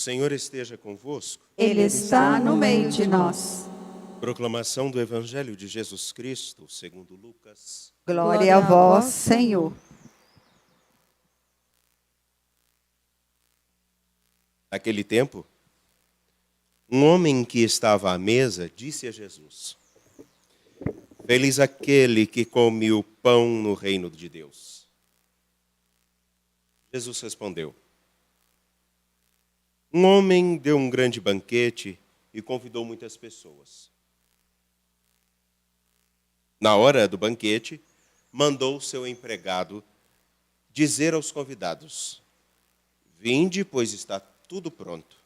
Senhor esteja convosco. Ele está no meio de nós. Proclamação do Evangelho de Jesus Cristo, segundo Lucas. Glória a vós, Senhor. Naquele tempo, um homem que estava à mesa disse a Jesus: Feliz aquele que come o pão no reino de Deus. Jesus respondeu: Um homem deu um grande banquete e convidou muitas pessoas. Na hora do banquete, mandou seu empregado dizer aos convidados: Vinde, pois está tudo pronto.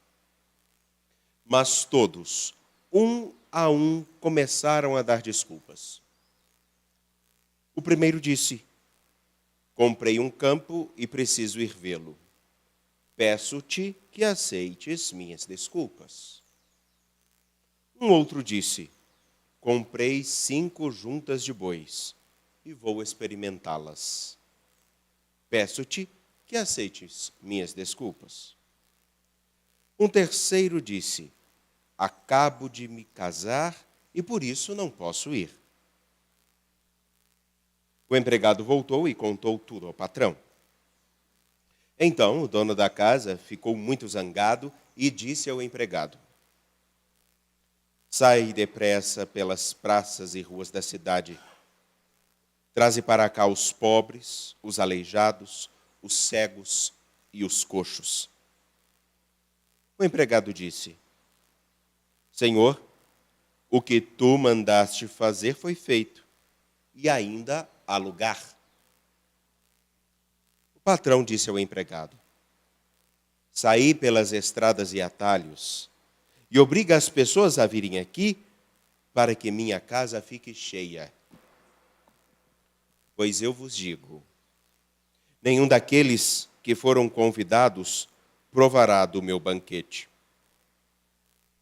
Mas todos, um a um, começaram a dar desculpas. O primeiro disse: Comprei um campo e preciso ir vê-lo. Peço-te que aceites minhas desculpas. Um outro disse: Comprei 5 juntas de bois e vou experimentá-las. Peço-te que aceites minhas desculpas. Um terceiro disse: Acabo de me casar e por isso não posso ir. O empregado voltou e contou tudo ao patrão. Então o dono da casa ficou muito zangado e disse ao empregado: Sai depressa pelas praças e ruas da cidade. Traze para cá os pobres, os aleijados, os cegos e os coxos. O empregado disse: Senhor, o que tu mandaste fazer foi feito, e ainda há lugar. O patrão disse ao empregado: Saí pelas estradas e atalhos, e obriga as pessoas a virem aqui, para que minha casa fique cheia. Pois eu vos digo, nenhum daqueles que foram convidados provará do meu banquete.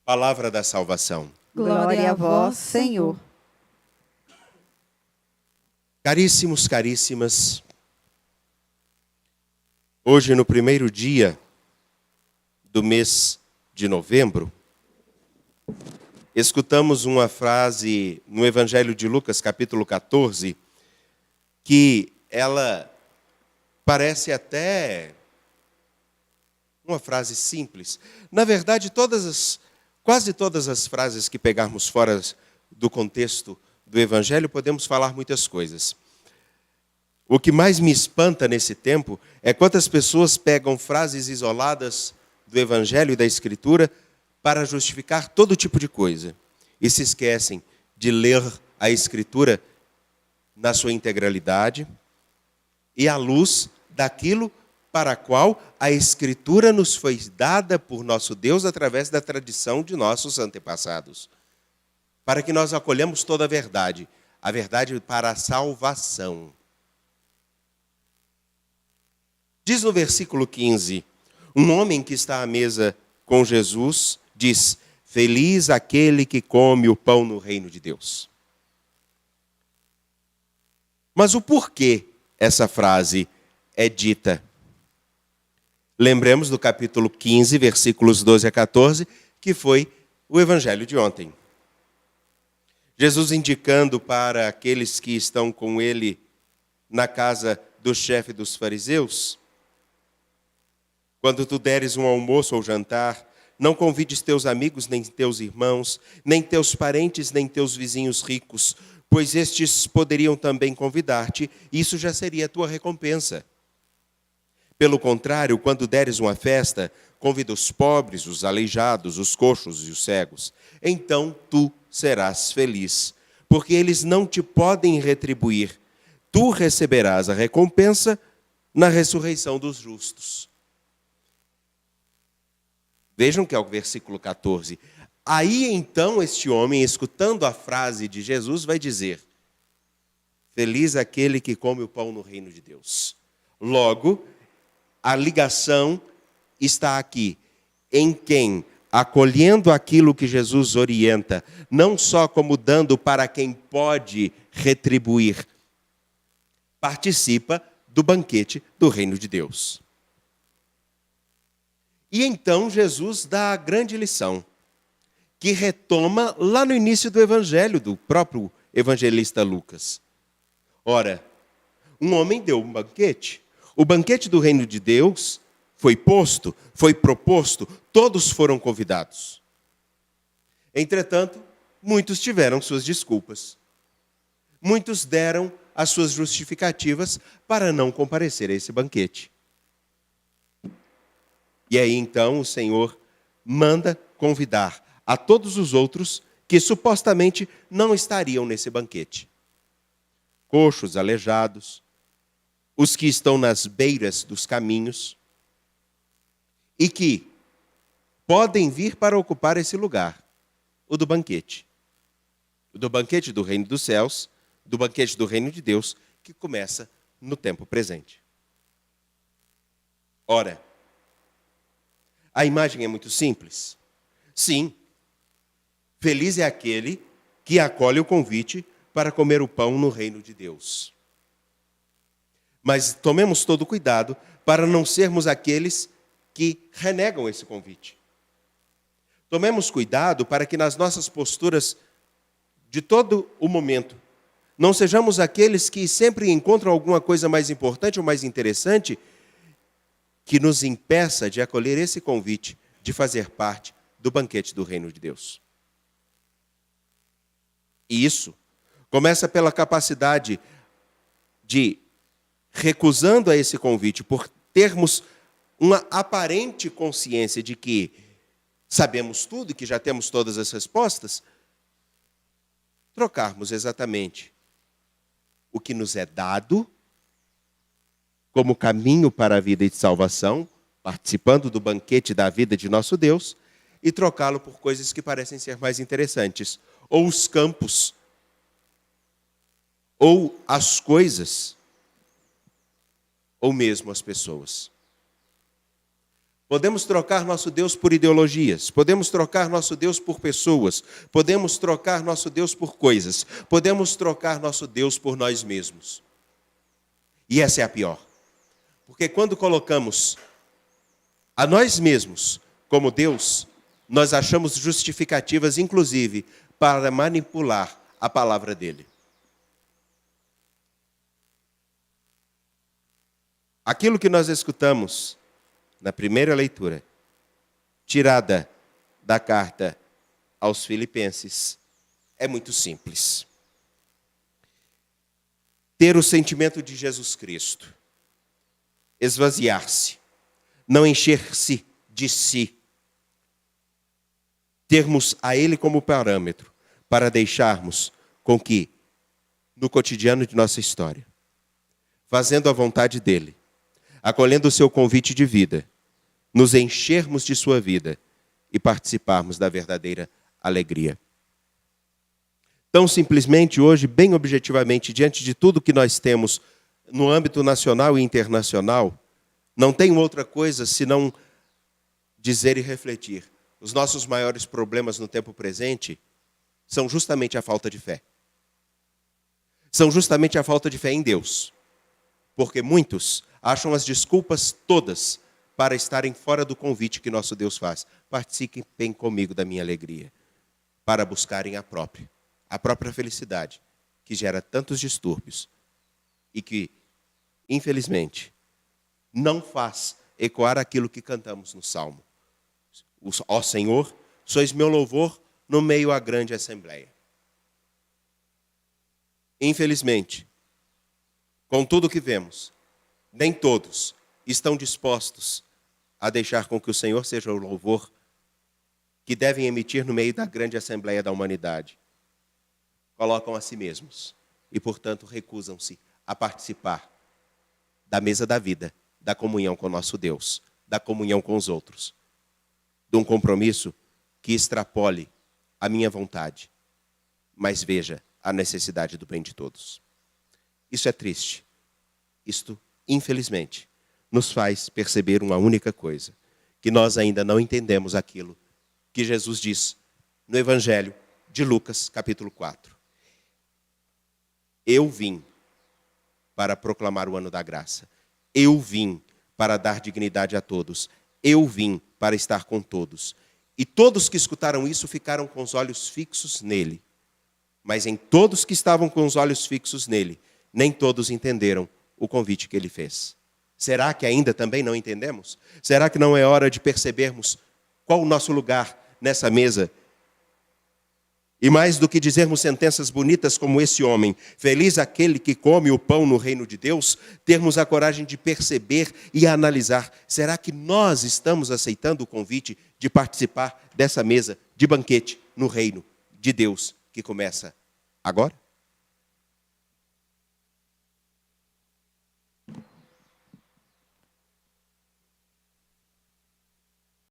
Palavra da salvação. Glória a vós, Senhor. Caríssimos, caríssimas, hoje no primeiro dia do mês de novembro, escutamos uma frase no Evangelho de Lucas, capítulo 14, que ela parece até uma frase simples. Na verdade, quase todas as frases que pegarmos fora do contexto do Evangelho, podemos falar muitas coisas. O que mais me espanta nesse tempo é quantas pessoas pegam frases isoladas do Evangelho e da Escritura para justificar todo tipo de coisa e se esquecem de ler a Escritura na sua integralidade e à luz daquilo para a qual a Escritura nos foi dada por nosso Deus através da tradição de nossos antepassados, para que nós acolhamos toda a verdade para a salvação. Diz no versículo 15, um homem que está à mesa com Jesus diz: Feliz aquele que come o pão no reino de Deus. Mas o porquê essa frase é dita? Lembremos do capítulo 15, versículos 12 a 14, que foi o evangelho de ontem. Jesus indicando para aqueles que estão com ele na casa do chefe dos fariseus: Quando tu deres um almoço ou jantar, não convides teus amigos, nem teus irmãos, nem teus parentes, nem teus vizinhos ricos, pois estes poderiam também convidar-te, e isso já seria a tua recompensa. Pelo contrário, quando deres uma festa, convida os pobres, os aleijados, os coxos e os cegos. Então tu serás feliz, porque eles não te podem retribuir. Tu receberás a recompensa na ressurreição dos justos. Vejam que é o versículo 14. Aí então este homem, escutando a frase de Jesus, vai dizer: Feliz aquele que come o pão no reino de Deus. Logo, a ligação está aqui, em quem, acolhendo aquilo que Jesus orienta, não só como dando para quem pode retribuir, participa do banquete do reino de Deus. E então Jesus dá a grande lição, que retoma lá no início do evangelho, do próprio evangelista Lucas. Ora, um homem deu um banquete. O banquete do reino de Deus foi posto, foi proposto, todos foram convidados. Entretanto, muitos tiveram suas desculpas. Muitos deram as suas justificativas para não comparecer a esse banquete. E aí então o Senhor manda convidar a todos os outros que supostamente não estariam nesse banquete. Coxos, aleijados, os que estão nas beiras dos caminhos e que podem vir para ocupar esse lugar, o do banquete. O do banquete do reino dos céus, do banquete do reino de Deus, que começa no tempo presente. Ora, a imagem é muito simples. Sim, feliz é aquele que acolhe o convite para comer o pão no reino de Deus. Mas tomemos todo cuidado para não sermos aqueles que renegam esse convite. Tomemos cuidado para que nas nossas posturas de todo o momento não sejamos aqueles que sempre encontram alguma coisa mais importante ou mais interessante que nos impeça de acolher esse convite, de fazer parte do banquete do reino de Deus. E isso começa pela capacidade de, recusando a esse convite, por termos uma aparente consciência de que sabemos tudo e que já temos todas as respostas, trocarmos exatamente o que nos é dado como caminho para a vida de salvação, participando do banquete da vida de nosso Deus, e trocá-lo por coisas que parecem ser mais interessantes, ou os campos, ou as coisas, ou mesmo as pessoas. Podemos trocar nosso Deus por ideologias, podemos trocar nosso Deus por pessoas, podemos trocar nosso Deus por coisas, podemos trocar nosso Deus por nós mesmos. E essa é a pior. Porque quando colocamos a nós mesmos como Deus, nós achamos justificativas, inclusive, para manipular a palavra dele. Aquilo que nós escutamos na primeira leitura, tirada da carta aos Filipenses, é muito simples. Ter o sentimento de Jesus Cristo, esvaziar-se, não encher-se de si, termos a Ele como parâmetro para deixarmos com que, no cotidiano de nossa história, fazendo a vontade dEle, acolhendo o seu convite de vida, nos enchermos de sua vida e participarmos da verdadeira alegria. Tão simplesmente hoje, bem objetivamente, diante de tudo que nós temos no âmbito nacional e internacional, não tem outra coisa senão dizer e refletir. Os nossos maiores problemas no tempo presente são justamente a falta de fé. São justamente a falta de fé em Deus. Porque muitos acham as desculpas todas para estarem fora do convite que nosso Deus faz. Participem comigo da minha alegria. Para buscarem a própria felicidade, que gera tantos distúrbios e que, infelizmente, não faz ecoar aquilo que cantamos no Salmo. Ó Senhor, sois meu louvor no meio à grande assembleia. Infelizmente, com tudo o que vemos, nem todos estão dispostos a deixar com que o Senhor seja o louvor que devem emitir no meio da grande assembleia da humanidade. Colocam a si mesmos e, portanto, recusam-se a participar da mesa da vida, da comunhão com o nosso Deus, da comunhão com os outros, de um compromisso que extrapole a minha vontade, mas veja a necessidade do bem de todos. Isso é triste. Isto, infelizmente, nos faz perceber uma única coisa, que nós ainda não entendemos aquilo que Jesus diz no Evangelho de Lucas, capítulo 4. Eu vim para proclamar o ano da graça. Eu vim para dar dignidade a todos. eu vim para estar com todos. E todos que escutaram isso ficaram com os olhos fixos nele. Mas em todos que estavam com os olhos fixos nele, nem todos entenderam o convite que ele fez. Será que ainda também não entendemos? Será que não é hora de percebermos qual o nosso lugar nessa mesa? E mais do que dizermos sentenças bonitas como esse homem, feliz aquele que come o pão no reino de Deus, termos a coragem de perceber e analisar, será que nós estamos aceitando o convite de participar dessa mesa de banquete no reino de Deus que começa agora?